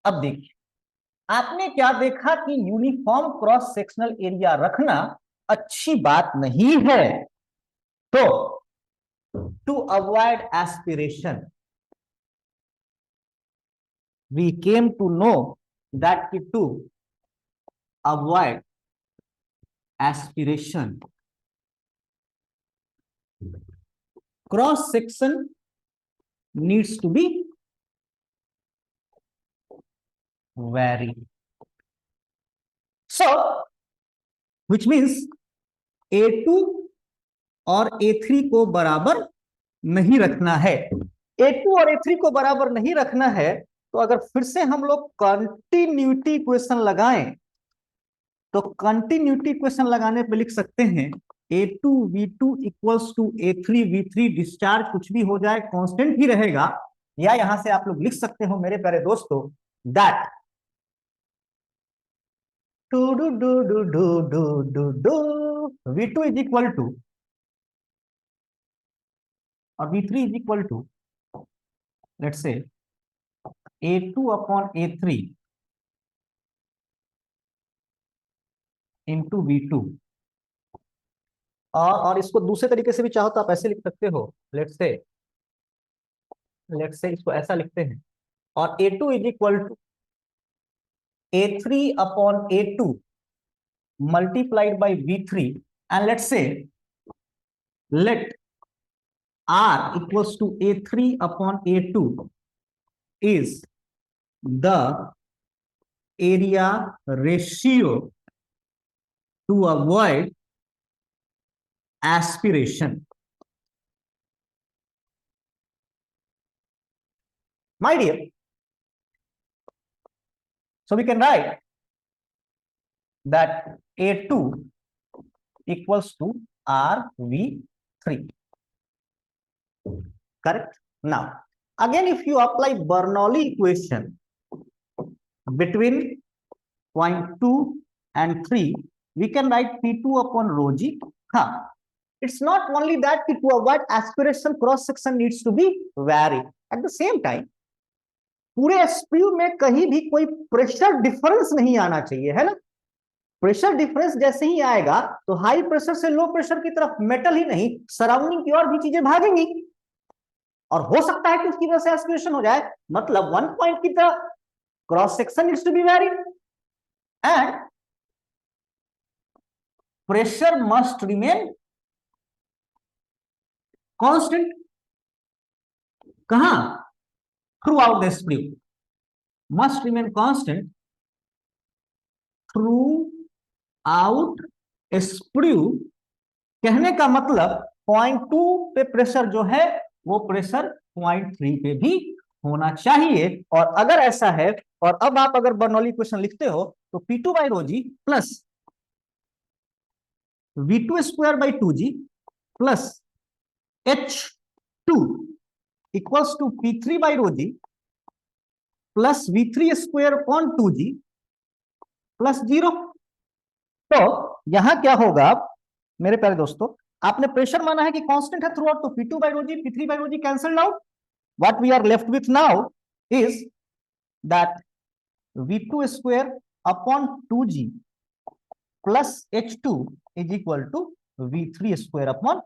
अब देखिए, आपने क्या देखा कि यूनिफॉर्म क्रॉस सेक्शनल एरिया रखना अच्छी बात नहीं है। तो to avoid aspiration we came to know that to avoid aspiration cross section needs to be vary. So, which means A2 और A3 को बराबर नहीं रखना है। A2 और A3 को बराबर नहीं रखना है, तो अगर फिर से हम लोग कंटिन्यूटी इक्वेशन लगाएं, तो कंटिन्यूटी इक्वेशन लगाने पे लिख सकते हैं A2 V2 equals to A3 V3, discharge कुछ भी हो जाए कांस्टेंट ही रहेगा। या यहां से आप लोग लिख सकते हो मेरे प्यारे दोस्तों that V2 is equal to और V3 is equal to let's say A2 upon A3 into V2। और इसको दूसरे तरीके से भी चाहो तो आप ऐसे लिख सकते हो, लेट्स से इसको ऐसा लिखते हैं, और A2 is equal to A3 upon A2 multiplied by V3, and let's say let R equals to A3 upon A2 is the area ratio to avoid aspiration. My dear, so we can write that A2 equals to RV3. Correct? Now, again, if you apply Bernoulli equation between point 2 and 3, we can write P2 upon rho G. It's not only that to avoid aspiration cross section needs to be varied. At the same time, पूरे SPU में कहीं भी कोई pressure difference नहीं आना चाहिए, है ना। प्रेशर डिफरेंस जैसे ही आएगा तो हाई प्रेशर से लो प्रेशर की तरफ मेटल ही नहीं सराउंडिंग की और भी चीजें भागेंगी, और हो सकता है कि उसकी वजह से एस्पिरेशन हो जाए। मतलब वन पॉइंट की तरफ cross section needs to be varied and pressure must remain constant. कहां? Throughout the spring must remain constant throughout spring. कहने का मतलब पॉइंट 2 पे प्रेशर जो है वो प्रेशर पॉइंट 3 पे भी होना चाहिए। और अगर ऐसा है, और अब आप अगर बर्नौली इक्वेशन लिखते हो तो P2 by rho g plus V2 square by 2G plus H2 equals to P3 by rho g plus V3 square upon 2G plus 0। तो यहां क्या होगा मेरे प्यारे दोस्तों, आपने प्रेशर माना है कि कांस्टेंट है थ्रू आउट, तो P2 by rho g P3 by rho g cancelled out. What we are left with now is that V2 square upon 2G plus H2 is equal to V3 square upon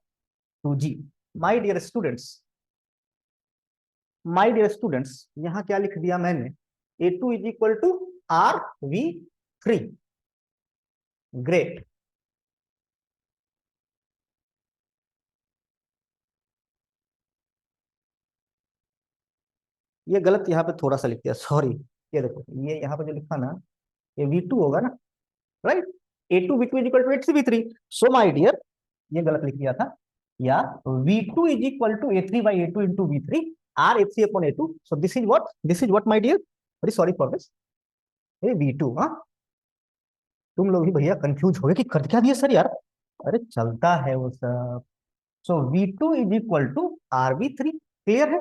2G। My dear students, यहां क्या लिख दिया मैंने, A2 is equal to RV3। Great. ये गलत यहाँ पे थोड़ा सा लिख दिया, सॉरी। ये देखो, ये यहाँ पे जो लिखा ना, ये V2 होगा ना, right. A2 V2 is equal to H3V3। So my dear, ये गलत लिख दिया था, या V2 is equal to A3 by A2 into V3 R A3 upon A2। So this is what my dear, very sorry for this, ये V2। हाँ, तुम लोग भी भैया कंफ्यूज हो गए कि कर क्या दिया सर यार, अरे चलता है वो सब। So V2 is equal to RV3। Clear है?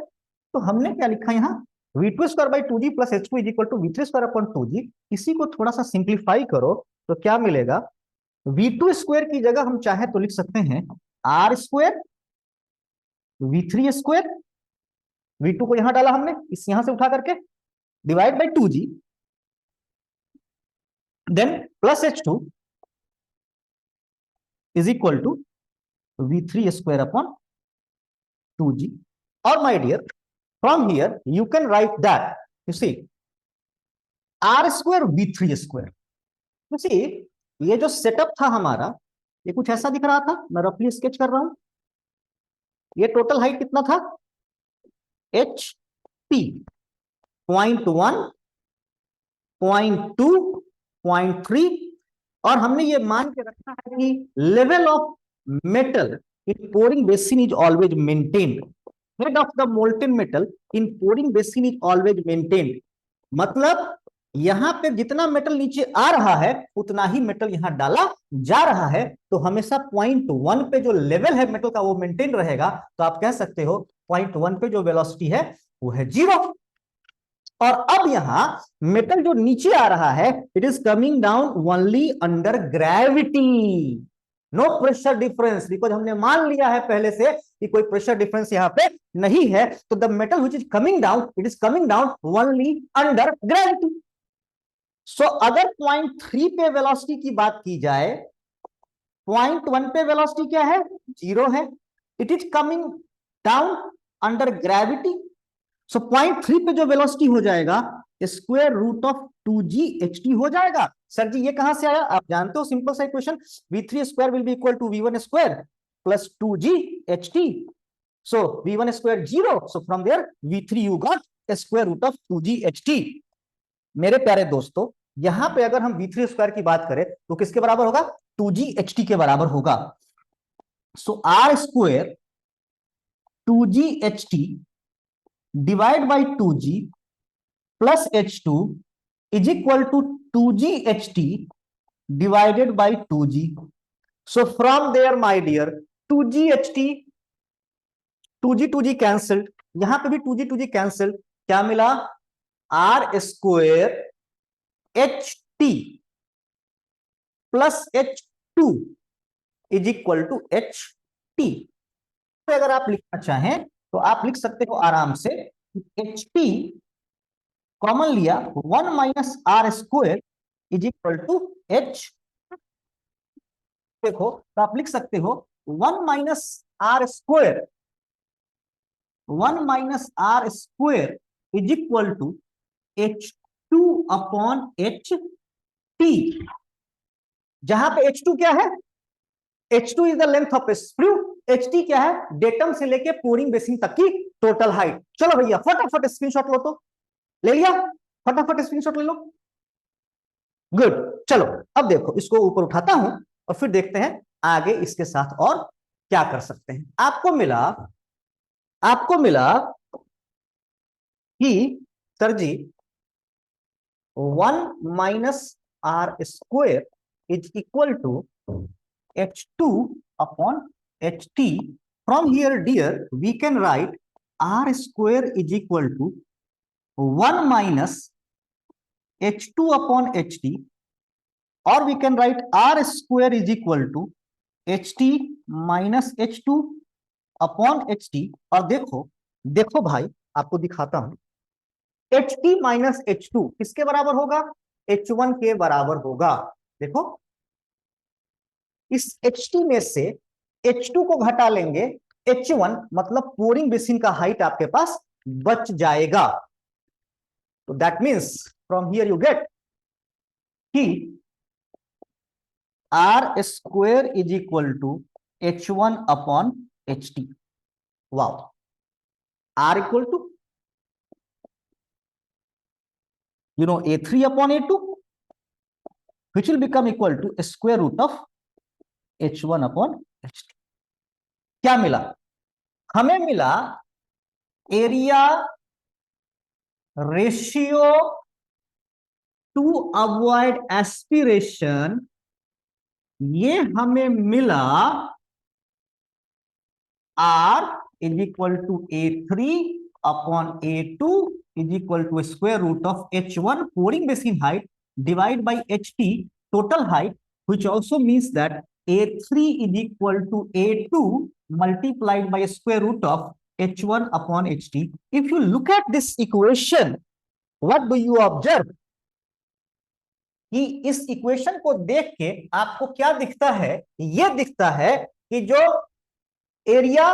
तो हमने क्या लिखा यहाँ, V2 square by 2G plus H2 is equal to V3 square upon 2G। इसी को थोड़ा सा सिंप्लीफाई करो तो क्या मिलेगा, V2 स्क्वायर की जगह हम चाहे तो लिख सकते हैं R square V3 square, V2 को यहां डाला हमने, इस यहां से उठा करके, divide by 2G then plus H2 is equal to V3 square upon 2G. Or my dear, from here you can write that, you see, R square V3 square. You see, ये जो सेटअप था हमारा, ये कुछ ऐसा दिख रहा था, मैं रफली स्केच कर रहा हूं. ये टोटल हाइट कितना था? HP 0.1, 0.2, 0.3, और हमने ये मान के रखा है कि level of metal in pouring basin is always maintained. Head of the molten metal in pouring basin is always maintained. मतलब यहां पे जितना मेटल नीचे आ रहा है उतना ही मेटल यहां डाला जा रहा है. तो हमेशा 0.1 पे जो लेवल है मेटल का वो मेंटेन रहेगा. तो आप कह सकते हो 0.1 पे जो वेलोसिटी है वो है 0. और अब यहां मेटल जो नीचे आ रहा है, it is coming down only under gravity, no pressure difference, because हमने मान लिया है पहले से कि कोई प्रेशर डिफरेंस यहां पे नहीं है. तो the metal which is coming down, it is coming down only under gravity. So अगर 0.3 पे वेलोसिटी की बात की जाए, 0.1 पे वेलोसिटी क्या है? 0 है. It is coming down under gravity. So 0.3 पे जो वेलोसिटी हो जाएगा स्क्वायर रूट ऑफ 2GHT हो जाएगा. सर जी ये कहां से आया? आप जानते हो सिंपल सा equation, V3 square will be equal to V1 square plus 2GHT. So V1 square 0, so from there V3 you got square root of 2GHT. मेरे प्यारे दोस्तों, यहां पे अगर हम V3 स्क्वायर की बात करें तो किसके बराबर होगा? 2GHT के बराबर होगा. So R square 2GHT divide by 2G plus H2 is equal to 2GHT divided by 2G. So from there my dear 2GHT, 2G cancelled, यहां पे भी 2G कैंसिल्ड. क्या मिला? R square HT plus H2 is equal to HT. तो अगर आप लिखना चाहें तो आप लिख सकते हो आराम से, HP कॉमन लिया 1 minus R square is equal to H. देखो तो आप लिख सकते हो 1 minus R square, 1 minus R square is equal to H2 upon HT. जहां पे H2 क्या है? H2 is the length of a screw. HT क्या है? डेटम से लेके पोरिंग बेसिन तक की टोटल हाइट. चलो भैया फटाफट स्क्रीनशॉट लो. तो ले लिया? फटाफट स्क्रीनशॉट ले लो. गुड. चलो अब देखो, इसको ऊपर उठाता हूं और फिर देखते हैं आगे इसके साथ और क्या कर सकते हैं. आपको मिला कि sir ji 1 minus R square is equal to H2 upon HT. From here, dear, we can write R square is equal to 1 minus H2 upon HT, or we can write R square is equal to HT minus H2 upon HT. और देखो भाई, आपको दिखाता हूं. HT minus H2 किसके बराबर होगा? H1 के बराबर होगा. देखो इस HT में से H2 को घटा लेंगे, H1 मतलब पोरिंग बेसिन का हाइट आपके पास बच जाएगा. तो that means from here you get कि R square is equal to H1 upon HT. Wow. R equal to A3 upon A2, which will become equal to square root of H1 upon HT. क्या मिला? हमें मिला area ratio to avoid aspiration. ये हमें मिला R is equal to A3 upon A2 is equal to square root of H1 pouring basin height divided by HT total height, which also means that A3 is equal to A2 multiplied by square root of H1 upon HT. If you look at this equation, what do you observe? कि इस equation को देख के आपको क्या दिखता है, ये दिखता है कि जो एरिया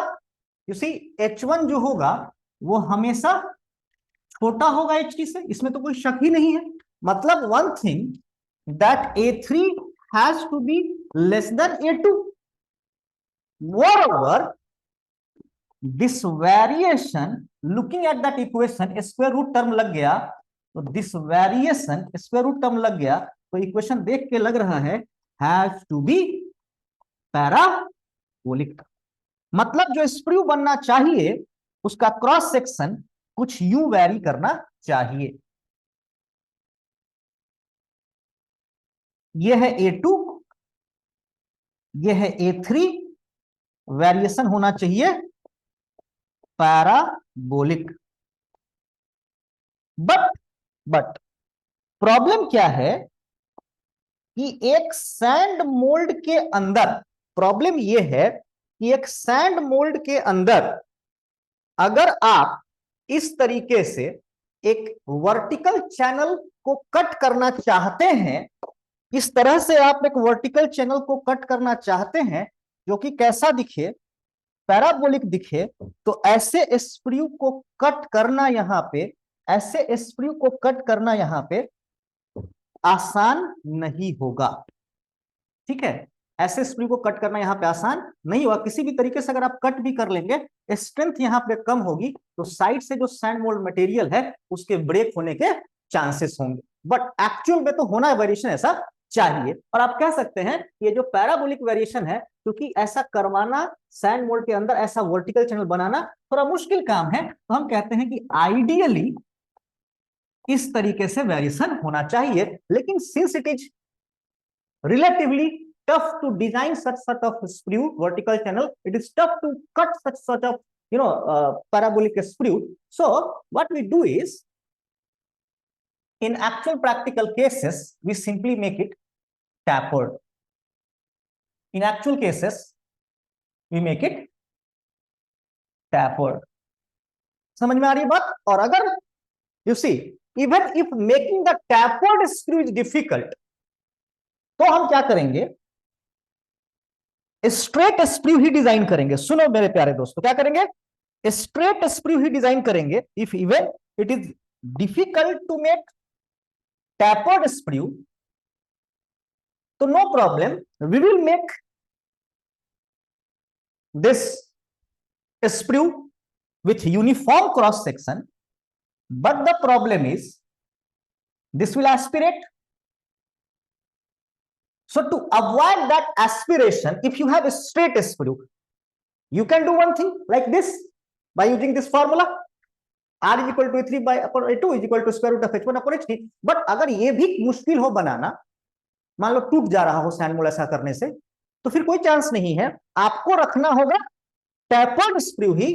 यू सी H1 जो होगा वो हमेशा छोटा होगा H2 से, इसमें तो कोई शक ही नहीं है। मतलब one thing that A3 has to be less than A2। मोreover this variation, looking at that equation, square root term लग गया, तो this variation square root term लग गया, तो इक्वेशन देख के लग रहा है हैज टू बी पैराबोलिक। मतलब जो स्प्रू बनना चाहिए उसका क्रॉस सेक्शन कुछ यूं वैरी करना चाहिए। यह है A2, यह है A3, वेरिएशन होना चाहिए पैराबोलिक। बट प्रॉब्लम क्या है कि एक सैंड मोल्ड के अंदर, प्रॉब्लम यह है कि एक सैंड मोल्ड के अंदर अगर आप इस तरीके से एक वर्टिकल चैनल को कट करना चाहते हैं, इस तरह से आप एक वर्टिकल चैनल को कट करना चाहते हैं जो कि कैसा दिखे, पैराबोलिक दिखे, तो ऐसे स्प्रू को कट करना यहां पे, ऐसे स्प्रू को कट करना यहां पे आसान नहीं होगा। ठीक है, ऐसे स्प्रू को कट करना यहां पे आसान नहीं होगा। किसी भी तरीके से अगर आप कट भी कर लेंगे, स्ट्रेंथ यहां पे कम होगी, तो साइड से जो सैंड मोल्ड मटेरियल है उसके ब्रेक होने के चांसेस होंगे। बट एक्चुअल में तो होना वेरिएशन ऐसा चाहिए। और आप कह सकते हैं ये जो पैराबोलिक वेरिएशन है, क्योंकि ऐसा करवाना सैंड मोल्ड के अंदर, ऐसा वर्टिकल चैनल बनाना थोड़ा मुश्किल काम है, तो हम कहते हैं कि आइडियली इस तरीके से वेरिएशन होना चाहिए। लेकिन since it is relatively tough to design such sort of sprue vertical channel, it is tough to cut such sort of parabolic sprue. So what we do is, in actual practical cases we simply make it tapered. In actual cases we make it tapered. समझ में आ रही है बात? और अगर you see even if making the tapered sprue is difficult, तो हम क्या करेंगे, स्ट्रेट स्प्रू ही डिजाइन करेंगे। सुनो मेरे प्यारे दोस्तों, क्या करेंगे, स्ट्रेट स्प्रू ही डिजाइन करेंगे। If even it is difficult to make tapered sprue, तो no problem, we will make this sprue with uniform cross section, but the problem is this will aspirate. So to avoid that aspiration, if you have a straight sprue, you can do one thing like this by using this formula, r is equal to 3 by upon a2 is equal to square root of h1 upon h3. But अगर ये भी मुश्किल हो बनाना, मान लो टूट जा रहा हो सैंड मोल्ड ऐसा करने से, तो फिर कोई चांस नहीं है, आपको रखना होगा टैपर्ड स्प्रू ही,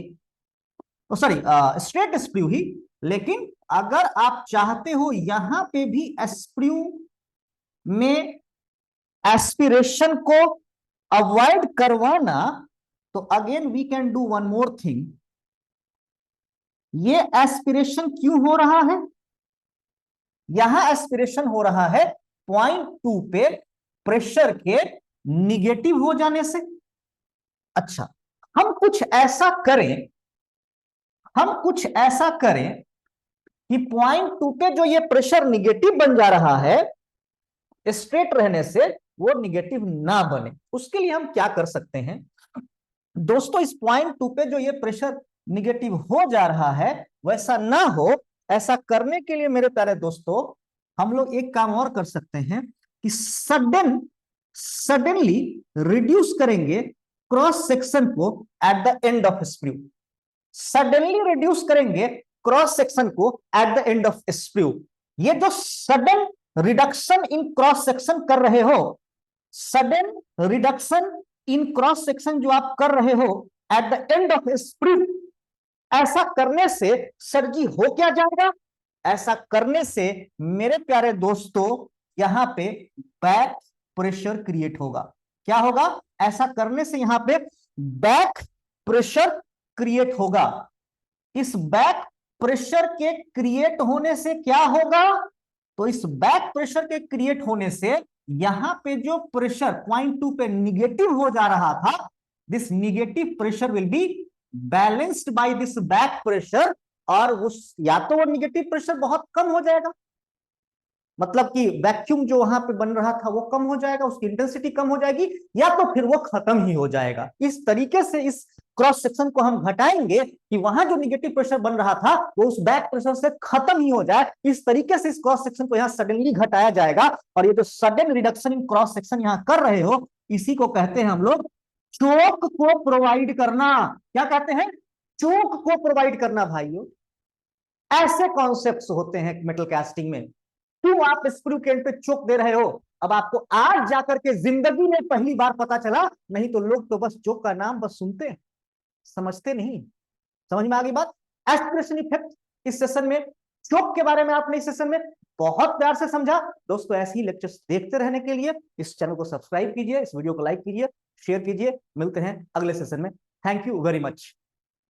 सॉरी स्ट्रेट स्प्रू ही। लेकिन अगर आप चाहते हो यहां पे भी स्प्रू में एस्पिरेशन को अवॉइड करवाना, तो again we can do one more thing. ये एस्पिरेशन क्यों हो रहा है, यहां एस्पिरेशन हो रहा है 0.2 पे प्रेशर के निगेटिव हो जाने से। अच्छा, हम कुछ ऐसा करें, हम कुछ ऐसा करें कि 0.2 पे जो ये प्रेशर निगेटिव बन जा रहा है, स्ट्रेट रहने से वो निगेटिव ना बने। उसके लिए हम क्या कर सकते हैं दोस्तों, इस 0.2 पे जो ये प्रेशर निगेटिव हो जा रहा है वैसा ना हो, ऐसा करने के लिए मेरे प्यारे दोस्तों हम लोग एक काम और कर सकते हैं कि सडनली रिड्यूस करेंगे क्रॉस सेक्शन को at the end of sprue. Suddenly reduce करेंगे क्रॉस सेक्शन को at the end of sprue. ये जो sudden reduction in cross section कर रहे हो, sudden reduction in cross section जो आप कर रहे हो at the end of sprue, ऐसा करने से सर जी हो क्या जाएगा, ऐसा करने से मेरे प्यारे दोस्तों यहां पे बैक प्रेशर क्रिएट होगा। क्या होगा, ऐसा करने से यहां पे बैक प्रेशर क्रिएट होगा। इस बैक प्रेशर के क्रिएट होने से क्या होगा, तो इस बैक प्रेशर के क्रिएट होने से यहां पे जो प्रेशर पॉइंट 2 पे निगेटिव हो जा रहा था, this negative pressure will be balanced by this back pressure, और उस या तो वो निगेटिव प्रेशर बहुत कम हो जाएगा, मतलब कि वैक्यूम जो वहां पे बन रहा था वो कम हो जाएगा, उसकी इंटेंसिटी कम हो जाएगी, या तो फिर वो खत्म ही हो जाएगा। इस तरीके से इस क्रॉस सेक्शन को हम घटाएंगे कि वहां जो निगेटिव प्रेशर बन रहा था वो उस बैक प्रेशर से खत्म ही हो जाए। इस तरीके से इस क्रॉस सेक्शन को यहाँ सडनली घटाया जाएगा, और ये जो sudden reduction in cross section यहाँ कर रहे हो, इसी को कहते हैं हम लोग चोक को प्रोवाइड करना। क्या कहते हैं? चोक को प्रोवाइड करना भाइयों। ऐसे कॉन्सेप्ट्स होते हैं मेटल कास्टिंग में। क्यों आप स्क्रू के एंड पे चोक दे रहे हो? अब आपको आज जाकर के जिंदगी में पहली बार पता चला, नहीं तो लोग तो बस चोक का नाम बस सुनते हैं, समझते नहीं। समझ में आ गई बात? एस्पिरेशन इफेक्ट इस सेशन में, चोक के बारे में आपने इस सेशन में बहुत प्यार से समझा। दोस्तों ऐसे ही लेक्चर्स देखते रहने के लिए इस चैनल को सब्सक्राइब कीजिए, इस वीडियो को लाइक कीजिए, शेयर कीजिए। मिलते हैं अगले सेशन में। Thank you very much.